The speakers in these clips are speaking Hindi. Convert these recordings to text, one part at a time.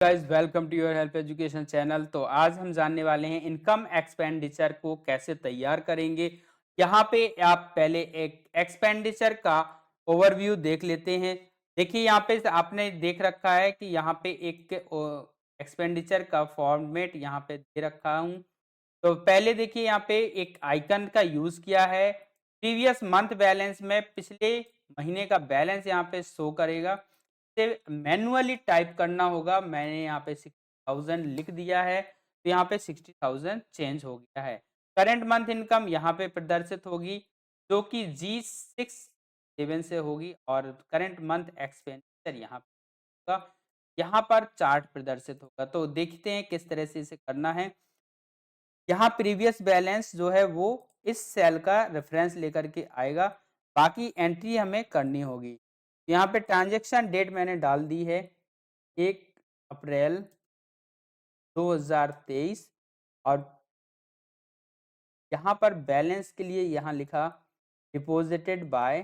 Guys welcome to your help education channel. तो आज हम जानने वाले हैं इनकम एक्सपेंडिचर को कैसे तैयार करेंगे। यहाँ पे आप पहले एक एक्सपेंडिचर का ओवरव्यू देख लेते हैं। देखिए यहाँ पे आपने देख रखा है कि यहाँ पे एक एक्सपेंडिचर का फॉर्मेट यहाँ पे दे रखा हूँ। तो पहले देखिए यहाँ पे एक आइकन का यूज किया है। प्रीवियस मंथ बैलेंस में पिछले महीने का बैलेंस यहाँ पे शो करेगा। इसे मैन्युअली टाइप करना होगा। मैंने यहाँ पे 60,000 लिख दिया है, तो यहाँ पे 60,000 चेंज हो गया है। करंट मंथ इनकम यहाँ पे प्रदर्शित होगी, जो कि G67 से होगी, और करंट मंथ एक्सपेंडिचर यहाँ पे होगा। यहाँ पर चार्ट प्रदर्शित होगा। तो देखते हैं किस तरह से इसे करना है। यहाँ प्रीवियस बैलेंस जो है वो इस सेल का रेफरेंस लेकर के आएगा, बाकी एंट्री हमें करनी होगी। यहाँ पे ट्रांजैक्शन डेट मैंने डाल दी है 1 अप्रैल 2023, और यहाँ पर बैलेंस के लिए यहाँ लिखा deposited by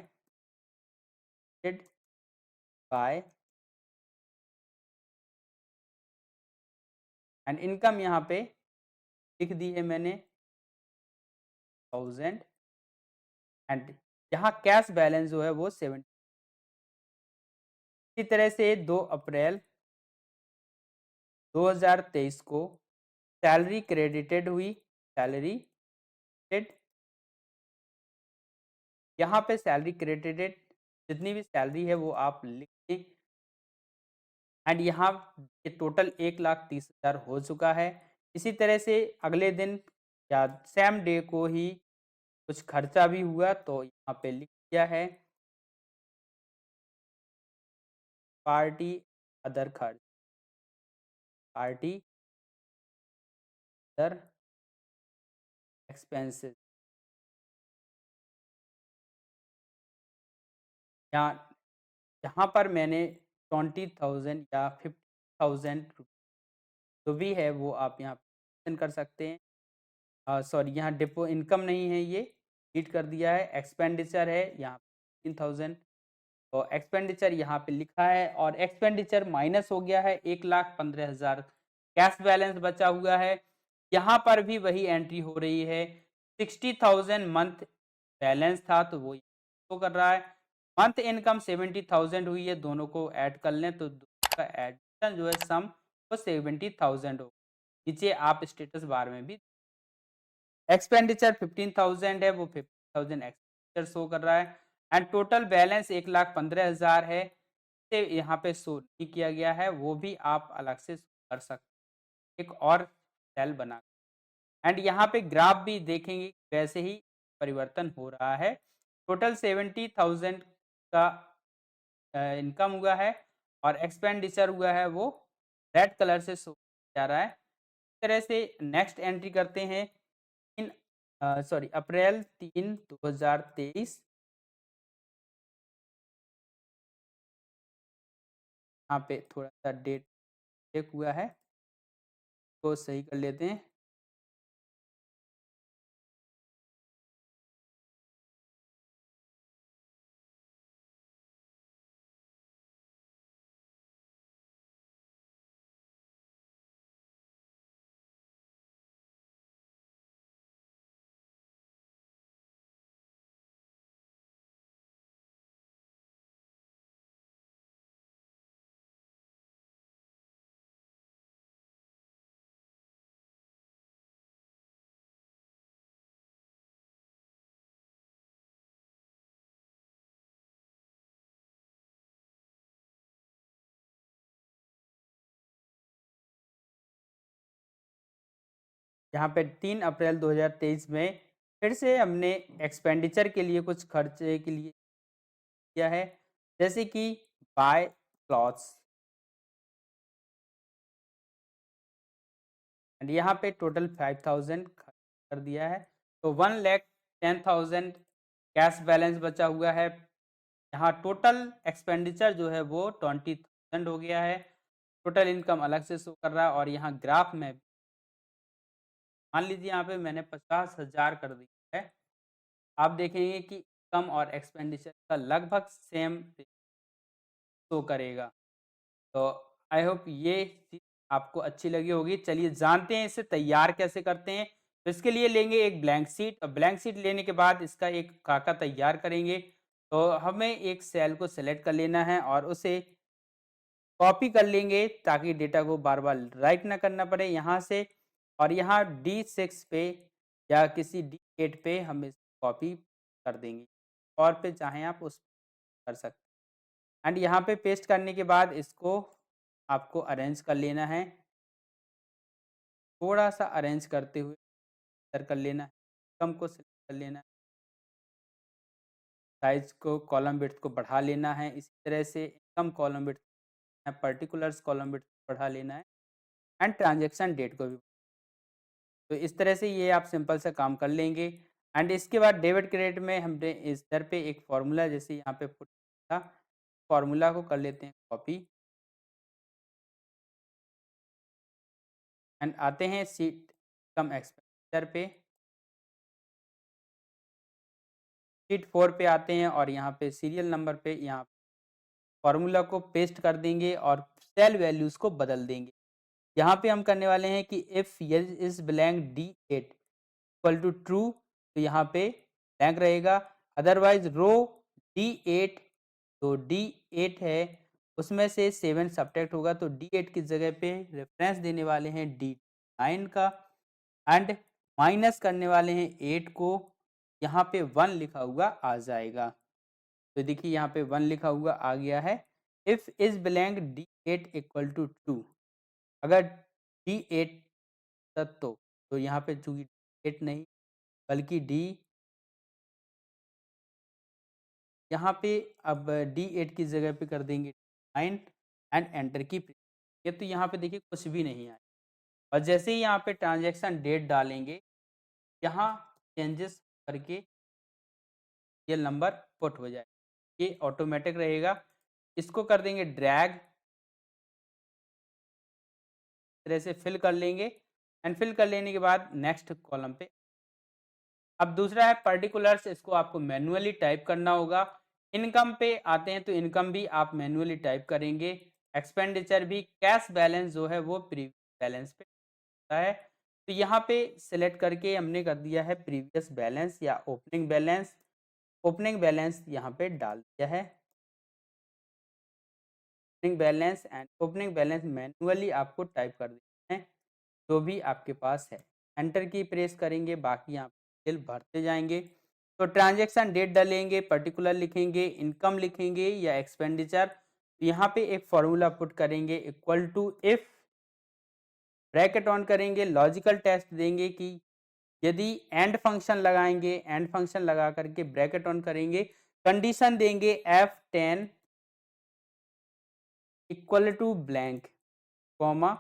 by and income यहाँ पे लिख दी है मैंने 1000, एंड यहाँ कैश बैलेंस जो है वो 70। इसी तरह से 2 अप्रैल 2023 को सैलरी क्रेडिटेड हुई, सैलरी क्रेडिट, यहाँ पे सैलरी क्रेडिटेड जितनी भी सैलरी है वो आप लिख दें, एंड यहाँ ये टोटल 1,30,000 हो चुका है। इसी तरह से अगले दिन या सेम डे को ही कुछ खर्चा भी हुआ, तो यहाँ पे लिख दिया है पार्टी अदर खर्च, पार्टी अदर एक्सपेंसेस। यहाँ यहाँ पर मैंने 20,000 या 50,000 जो भी है वो आप यहाँ पे कर सकते हैं। सॉरी, यहाँ डिपो इनकम नहीं है, ये हीट कर दिया है, एक्सपेंडिचर है यहाँ 15,000। और एक्सपेंडिचर यहाँ पे लिखा है, और एक्सपेंडिचर माइनस हो गया है 1,15,000। कैश बैलेंस बचा हुआ है, यहाँ पर भी वही एंट्री हो रही है। 60,000 मंथ बैलेंस था, तो वो शो कर रहा है। मंथ इनकम 70,000 हुई है, दोनों को ऐड कर लें तो दोनों का एडिशन जो है सम वो 70,000 हो। नीचे आप स्टेटस बार में भी एक्सपेंडिचर 15,000 है, वो 15,000 एक्सपेंडिचर शो कर रहा है, एंड टोटल बैलेंस 1,15,000 है। इसे यहाँ पे शो नहीं किया गया है, वो भी आप अलग से कर सकते एक और सेल बना, एंड यहाँ पे ग्राफ भी देखेंगे वैसे ही परिवर्तन हो रहा है। टोटल 70,000 का इनकम हुआ है, और एक्सपेंडिचर हुआ है वो रेड कलर से शो जा रहा है। इस तरह से नेक्स्ट एंट्री करते हैं। इन सॉरी, अप्रैल 3 2023, यहाँ पे थोड़ा सा डेट चेक हुआ है, तो सही कर लेते हैं। यहाँ पे 3 अप्रैल 2023 में फिर से हमने एक्सपेंडिचर के लिए कुछ खर्चे के लिए किया है, जैसे कि बाय क्लॉथ्स, एंड यहाँ पे टोटल 5,000 खर्च कर दिया है, तो 1,10,000 कैश बैलेंस बचा हुआ है। यहाँ टोटल एक्सपेंडिचर जो है वो 20,000 हो गया है। टोटल इनकम अलग से शो कर रहा है, और यहाँ ग्राफ में मान लीजिए यहाँ पे मैंने 50,000 कर दिया है। आप देखेंगे कि इनकम और एक्सपेंडिचर का लगभग सेम शो करेगा। तो आई होप ये आपको अच्छी लगी होगी। चलिए जानते हैं इसे तैयार कैसे करते हैं। तो इसके लिए लेंगे एक ब्लैंक शीट और ब्लैंक शीट लेने के बाद इसका एक खाका तैयार करेंगे। तो हमें एक सेल को सेलेक्ट कर लेना है और उसे कॉपी कर लेंगे ताकि डेटा को बार-बार राइट ना करना पड़े यहाँ से। और यहाँ D6 पे या किसी D8 पे हम इस कॉपी कर देंगे और पे चाहें आप उस कर सकते हैं। एंड यहाँ पे पेस्ट करने के बाद इसको आपको अरेंज कर लेना है। थोड़ा-सा अरेंज करते हुए इधर कर लेना है, कम को सिलेक्ट कर लेना है, साइज़ को कॉलम विड्थ को बढ़ा लेना है। इसी तरह से कम column width particulars column width बढ़ा लेना है एंड ट्रांजैक्शन डेट को भी। तो इस तरह से ये आप सिंपल सा काम कर लेंगे। एंड इसके बाद डेबिट क्रेडिट में हमने इस इधर पे एक फार्मूला जैसे यहाँ पे पुट था, फार्मूला को कर लेते हैं कॉपी एंड आते हैं शीट कम एक्सपेंडिचर पे, शीट 4 पे आते हैं और यहाँ पे सीरियल नंबर पे यहाँ फार्मूला को पेस्ट कर देंगे और सेल वैल्यूज़ को बदल देंगे। यहाँ पे हम करने वाले हैं कि if is blank D8 equal to true, तो यहाँ पे ब्लैंक रहेगा। अदरवाइज रो D8, तो D8 है उसमें से 7 सब्ट्रैक्ट होगा, तो D8 की जगह पे रेफरेंस देने वाले हैं D9 का एंड माइनस करने वाले हैं 8 को। यहाँ पे 1 लिखा हुआ आ जाएगा। तो देखिए यहाँ पे 1 लिखा हुआ आ गया है। If is blank D8 equal to 2, अगर D8 तक तो यहाँ पे चूंकि D8 नहीं बल्कि D, यहाँ पे अब D8 की जगह पे कर देंगे 9 एंड एंटर की प्रेस। ये तो यहाँ पे देखिए कुछ भी नहीं आया और जैसे ही यहाँ पे ट्रांजैक्शन डेट डालेंगे, यहाँ चेंजेस करके ये नंबर पुट हो जाएगा। ये ऑटोमेटिक रहेगा। इसको कर देंगे ड्रैग, तरह से फिल कर लेंगे एंड फिल कर लेने के बाद नेक्स्ट कॉलम पे। अब दूसरा है पर्टिकुलर्स, इसको आपको मैन्युअली टाइप करना होगा। इनकम पे आते हैं तो इनकम भी आप मैन्युअली टाइप करेंगे। एक्सपेंडिचर भी, कैश बैलेंस जो है वो प्रीवियस बैलेंस पे होता है। तो यहाँ पे सिलेक्ट करके हमने कर दिया है प्रीवियस बैलेंस या ओपनिंग बैलेंस। ओपनिंग बैलेंस यहाँ पे डाल दिया है। Opening balance and opening balance manually आपको टाइप कर देना है जो भी आपके पास है। एंटर की प्रेस करेंगे, बाकी यहाँ डिटेल भरते जाएंगे। तो ट्रांजैक्शन डेट डालेंगे, पर्टिकुलर लिखेंगे, इनकम लिखेंगे या एक्सपेंडिचर। तो यहाँ पे एक फॉर्मूला पुट करेंगे equal to if, bracket on करेंगे, लॉजिकल टेस्ट देंगे कि यदि एंड फंक्शन लगाएंगे, एंड फंक्शन लगा करके ब्रैकेट ऑन करेंगे, कंडीशन देंगे F10 equal to blank comma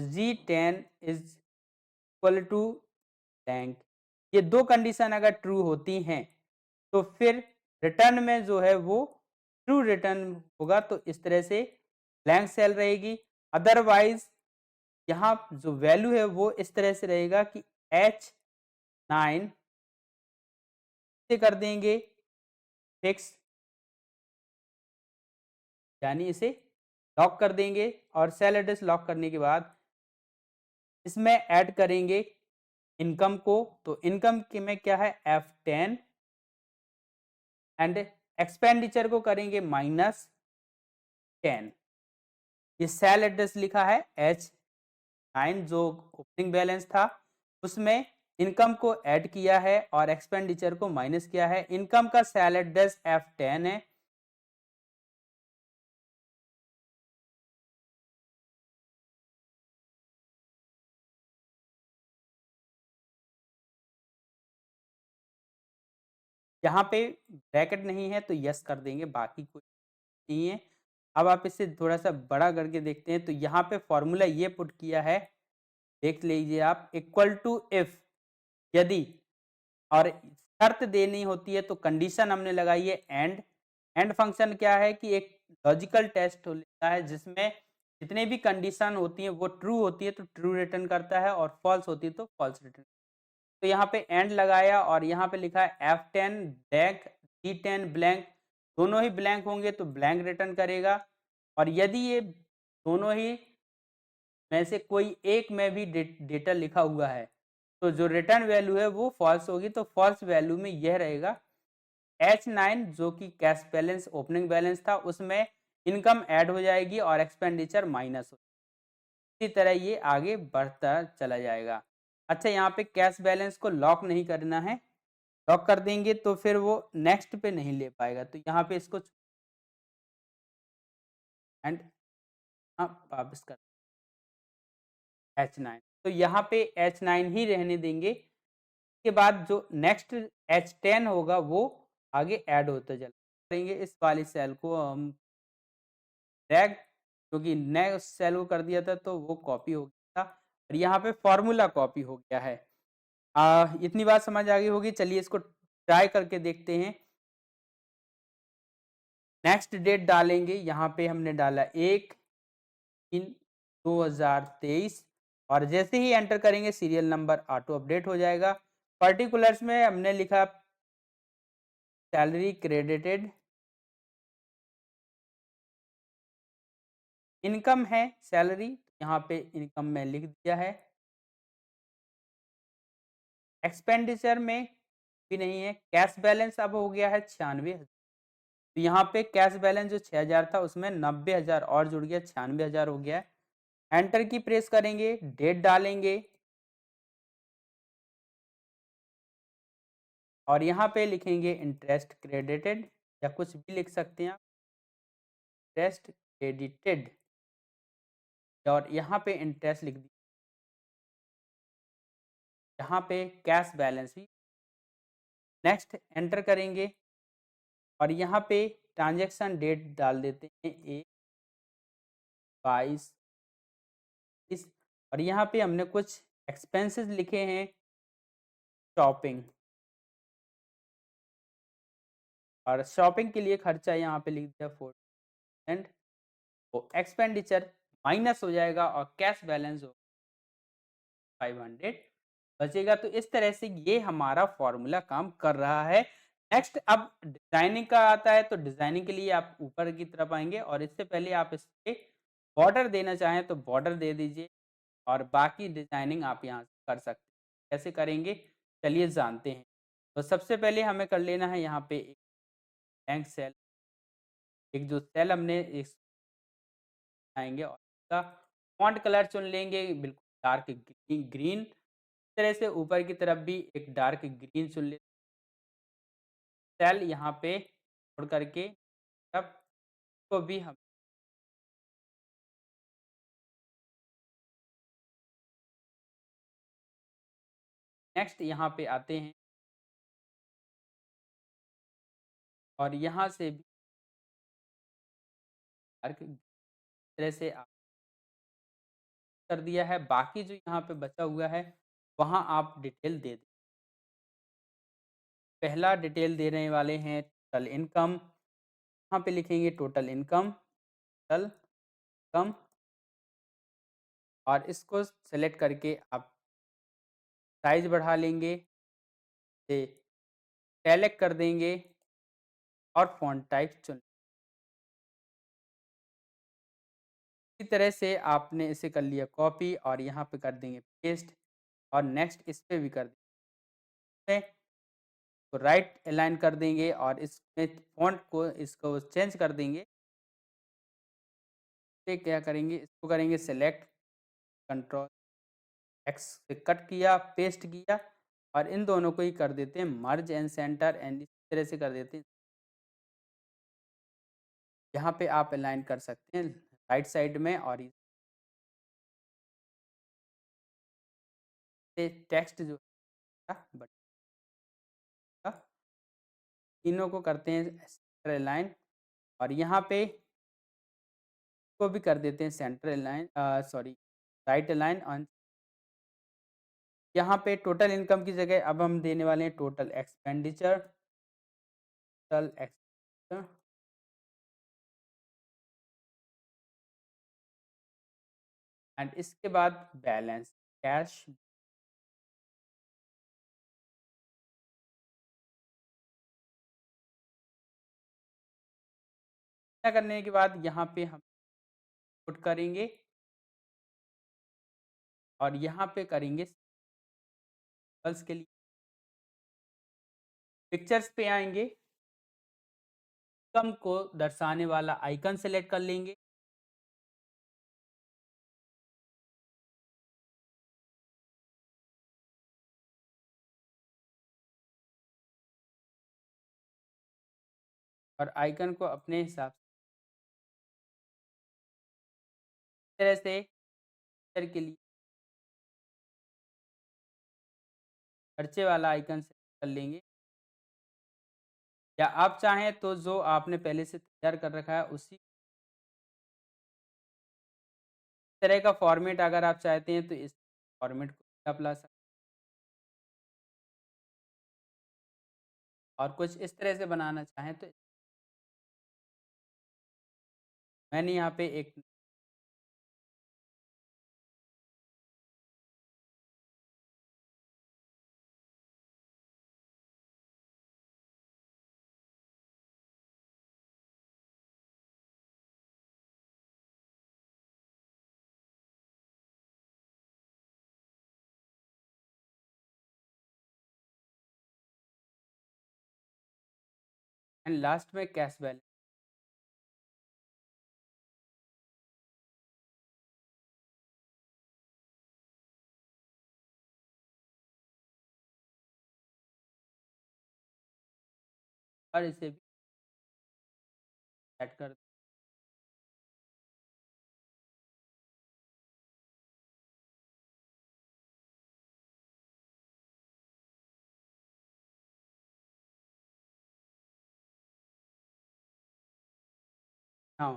G10 is equal to blank. ये दो कंडीशन अगर ट्रू होती हैं तो फिर रिटर्न में जो है वो ट्रू रिटर्न होगा। तो इस तरह से ब्लैंक सेल रहेगी। अदरवाइज यहाँ जो वैल्यू है वो इस तरह से रहेगा कि H9 से कर देंगे फिक्स, यानी इसे लॉक कर देंगे और सेल एड्रेस लॉक करने के बाद इसमें ऐड करेंगे इनकम को। तो इनकम के में क्या है F10 एंड एक्सपेंडिचर को करेंगे -10। ये सेल एड्रेस लिखा है H9 जो ओपनिंग बैलेंस था उसमें इनकम को ऐड किया है और एक्सपेंडिचर को माइनस किया है। इनकम का सेल एड्रेस F10 है, यहाँ पे ब्रैकेट नहीं है तो यस कर देंगे, बाकी कुछ नहीं है। अब आप इसे थोड़ा सा बड़ा करके देखते हैं तो यहाँ पे फॉर्मूला ये पुट किया है, देख लीजिए आप, इक्वल टू इफ, यदि, और शर्त देनी होती है तो कंडीशन हमने लगाई है एंड। एंड फंक्शन क्या है कि एक लॉजिकल टेस्ट लेता है जिसमें जितने भी कंडीशन होती हैं वो ट्रू होती है तो ट्रू रिटर्न करता है और फॉल्स होती है तो फॉल्स रिटर्न। तो यहाँ पे एंड लगाया और यहाँ पे लिखा है F10 ब्लैंक, G10 ब्लैंक, दोनों ही ब्लैंक होंगे तो ब्लैंक रिटर्न करेगा। और यदि ये दोनों ही में से कोई एक में भी डेटा लिखा हुआ है तो जो रिटर्न वैल्यू है वो फॉल्स होगी। तो फॉल्स वैल्यू में यह रहेगा H9 जो कि कैश बैलेंस ओपनिंग बैलेंस था उसमें इनकम ऐड हो जाएगी और एक्सपेंडिचर माइनस हो, इसी तरह ये आगे बढ़ता चला जाएगा। अच्छा, यहाँ पे कैश बैलेंस को लॉक नहीं करना है, लॉक कर देंगे तो फिर वो नेक्स्ट पे नहीं ले पाएगा। तो यहाँ पे इसको एंड वापस कर H9, तो यहाँ पे H9 ही रहने देंगे। इसके बाद जो नेक्स्ट H10 होगा वो आगे ऐड होता चला करेंगे। इस वाली सेल को हम ड्रैग, क्योंकि नए सेल को कर दिया था तो वो कॉपी हो गया था और यहाँ पे फॉर्मूला कॉपी हो गया है। इतनी बात समझ आ गई होगी। चलिए इसको ट्राई करके देखते हैं। नेक्स्ट डेट डालेंगे, यहाँ पे हमने डाला 1/3/2023 और जैसे ही एंटर करेंगे सीरियल नंबर ऑटो अपडेट हो जाएगा। पर्टिकुलर्स में हमने लिखा सैलरी क्रेडिटेड, इनकम है सैलरी, यहाँ पे इनकम में लिख दिया है। एक्सपेंडिचर में भी नहीं है। कैश बैलेंस अब हो गया है 96,000, तो यहाँ पे कैश बैलेंस जो 6,000 था उसमें 90,000 और जुड़ गया, 96,000 हो गया है। एंटर की प्रेस करेंगे, डेट डालेंगे और यहाँ पे लिखेंगे इंटरेस्ट क्रेडिटेड या कुछ भी लिख सकते हैं आप, इंटरेस्ट क्रेडिटेड, और यहाँ पे इंटरेस्ट लिख दिया। यहाँ पे कैश बैलेंस भी, नेक्स्ट एंटर करेंगे और यहाँ पे ट्रांजैक्शन डेट डाल देते हैं 1/22/20, और यहाँ पे हमने कुछ एक्सपेंसेस लिखे हैं, शॉपिंग, और शॉपिंग के लिए खर्चा यहाँ पे लिख दिया 4%। तो एक्सपेंडिचर माइनस हो जाएगा और कैश बैलेंस हो 500 बचेगा। तो इस तरह से ये हमारा फॉर्मूला काम कर रहा है। नेक्स्ट अब डिजाइनिंग का आता है, तो डिजाइनिंग के लिए आप ऊपर की तरफ आएंगे और इससे पहले आप इस पे बॉर्डर देना चाहें तो बॉर्डर दे दीजिए और बाकी डिजाइनिंग आप यहाँ से कर सकते हैं। कैसे करेंगे चलिए जानते हैं। तो सबसे पहले हमें कर लेना है यहाँ पे एक ब्लैंक सेल, एक जो सेल हमने इस आएंगे और इसका फॉन्ट कलर चुन लेंगे बिल्कुल डार्क ग्रीन। इस तरह से ऊपर की तरफ भी एक डार्क ग्रीन चुन ले, सेल यहाँ पे छोड़ करके तब को भी हम नेक्स्ट यहाँ पे आते हैं और यहाँ से भी डार्क तरह से कर दिया है। बाकी जो यहाँ पे बचा हुआ है वहाँ आप डिटेल दे दें। पहला डिटेल देने वाले हैं टोटल इनकम, यहाँ पे लिखेंगे टोटल इनकम, टोटल इनकम, और इसको सेलेक्ट करके आप साइज बढ़ा लेंगे, से सेलेक्ट कर देंगे और फॉन्ट टाइप चुन। इसी तरह से आपने इसे कर लिया कॉपी और यहाँ पे कर देंगे पेस्ट और नेक्स्ट इस पे भी कर देंगे, तो राइट अलाइन कर देंगे और इसमें फॉन्ट को इसको चेंज कर देंगे। पे क्या करेंगे, इसको करेंगे सेलेक्ट, कंट्रोल एक्स से कट किया, पेस्ट किया और इन दोनों को ही कर देते हैं मर्ज एंड सेंटर, एंड इस तरह से कर देते हैं। यहाँ पे आप अलाइन कर सकते हैं राइट साइड में और इसे टेक्स्ट जो है बट तीनों को करते हैं सेंटर अलाइन और यहाँ पे को भी कर देते हैं centre align, sorry right align on. यहाँ पे टोटल इनकम की जगह अब हम देने वाले हैं total expenditure, total expenditure, and इसके बाद बैलेंस कैश। करने के बाद यहाँ पे हम पुट करेंगे और यहाँ पे करेंगे सिंबल्स के लिए पिक्चर्स पे आएँगे, इनकम को दर्शाने वाला आइकन सेलेक्ट कर लेंगे। और आइकन को अपने हिसाब से इस तरह से पिक्चर के लिए खर्चे वाला आइकन सेलेक्ट कर लेंगे या आप चाहें तो जो आपने पहले से तैयार कर रखा है उसी तरह का फॉर्मेट अगर आप चाहते हैं तो इस फॉर्मेट को भी आप ला सकते हैं और कुछ इस तरह से बनाना चाहें तो मैंने यहाँ पे एक एंड लास्ट में कैश बैलेंस और इसे भी सेट कर नाउ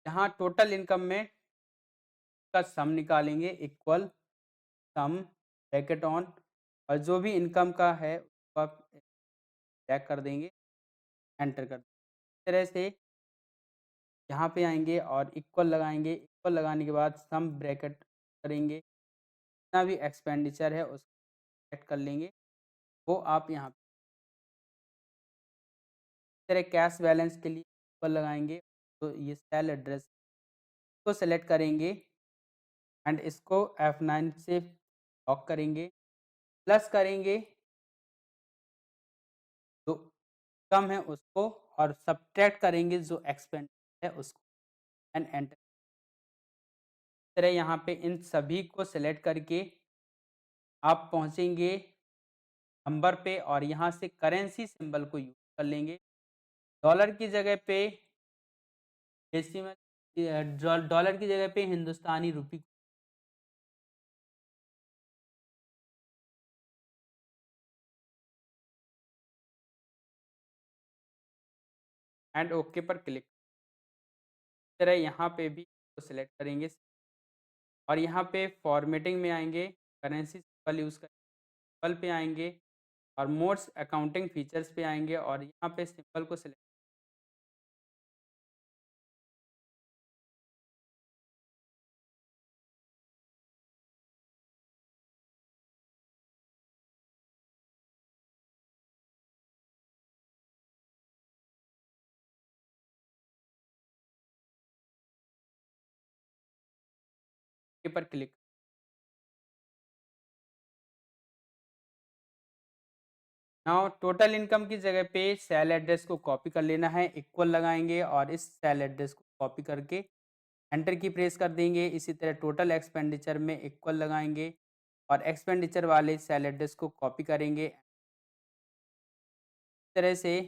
यहाँ टोटल इनकम में का सम निकालेंगे इक्वल सम ब्रैकेट ऑन और जो भी इनकम का है उसको आप चेक कर देंगे, एंटर कर देंगे। इस तरह से यहाँ पे आएँगे और इक्वल लगाएँगे, इक्वल लगाने के बाद सम ब्रैकेट करेंगे, जितना भी एक्सपेंडिचर है उसको सेट कर लेंगे, वो आप यहाँ पे इस तरह कैश बैलेंस के लिए इक्वल लगाएँगे, तो ये सेल एड्रेस को सेलेक्ट करेंगे एंड इसको F9 से लॉक करेंगे, प्लस करेंगे जो कम है उसको और सब्ट्रैक्ट करेंगे जो एक्सपेंड है उसको एंड एंटर। इस तरह यहाँ पे इन सभी को सेलेक्ट करके आप पहुँचेंगे नंबर पे और यहाँ से करेंसी सिंबल को यूज़ कर लेंगे। डॉलर की जगह पे डेसिमल डॉलर की जगह पे हिंदुस्तानी रुपी एंड ओके पर क्लिक। इस तरह यहाँ पे भी तो सेलेक्ट करेंगे और यहाँ पे फॉर्मेटिंग में आएँगे, करेंसी सिंबल यूज़ करेंगे, सिंबल पे आएँगे और मोड्स अकाउंटिंग फीचर्स पे आएँगे और यहाँ पे सिंबल को सेलेक्ट ओके पर क्लिक। नाउ टोटल इनकम की जगह पे सेल एड्रेस को कॉपी कर लेना है, इक्वल लगाएँगे और इस सेल एड्रेस को कॉपी करके एंटर की प्रेस कर देंगे। इसी तरह टोटल एक्सपेंडिचर में इक्वल लगाएँगे और एक्सपेंडिचर वाले सेल एड्रेस को कॉपी करेंगे। इस तरह से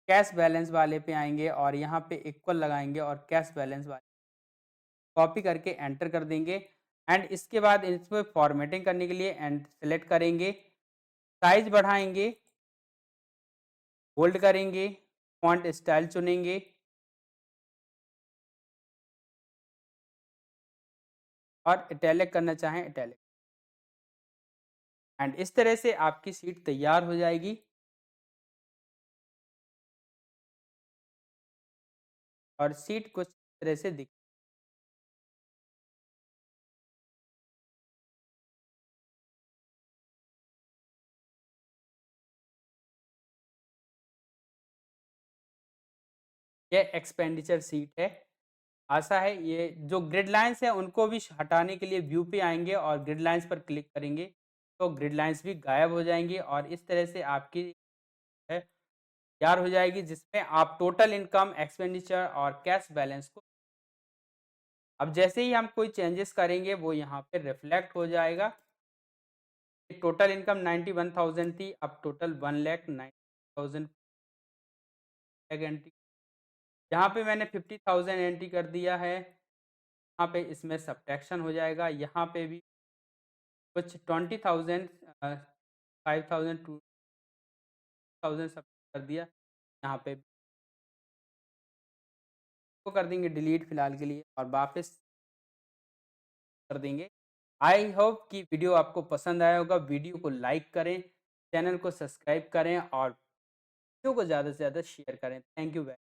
कैश बैलेंस वाले पे आएँगे और यहाँ पे इक्वल लगाएँगे और कैश बैलेंस वाले कॉपी करके एंटर कर देंगे एंड इसके बाद इसमें फॉर्मेटिंग करने के लिए एंड सेलेक्ट करेंगे, साइज़ बढ़ाएँगे, बोल्ड करेंगे, फ़ॉन्ट स्टाइल चुनेंगे और इटैलिक करना चाहें इटैलिक एंड इस तरह से आपकी शीट तैयार हो जाएगी और शीट कुछ इस तरह से दिख ये एक्सपेंडिचर शीट है। आशा है ये जो ग्रिड लाइन्स है उनको भी हटाने के लिए व्यू पे आएँगे और ग्रिड लाइन्स पर क्लिक करेंगे, तो ग्रिड लाइन्स भी गायब हो जाएँगी और इस तरह से आपकी है तैयार हो जाएगी जिसमें आप टोटल इनकम, एक्सपेंडिचर और कैश बैलेंस को अब जैसे ही हम कोई चेंजेस करेंगे वो यहाँ पे रिफ्लेक्ट हो जाएगा। टोटल इनकम 91,000 थी, अब टोटल 1,90,000 एंट्री यहाँ पे मैंने 50,000 एंट्री कर दिया है। यहाँ पे इसमें सब्ट्रैक्शन हो जाएगा, यहाँ पे भी कुछ 20,000 5,000 2,000 सब कर दिया। यहाँ पे को कर देंगे डिलीट फिलहाल के लिए और वापस कर देंगे। आई होप कि वीडियो आपको पसंद आया होगा। वीडियो को लाइक करें, चैनल को सब्सक्राइब करें और वीडियो को ज़्यादा से ज़्यादा शेयर करें। Thank you very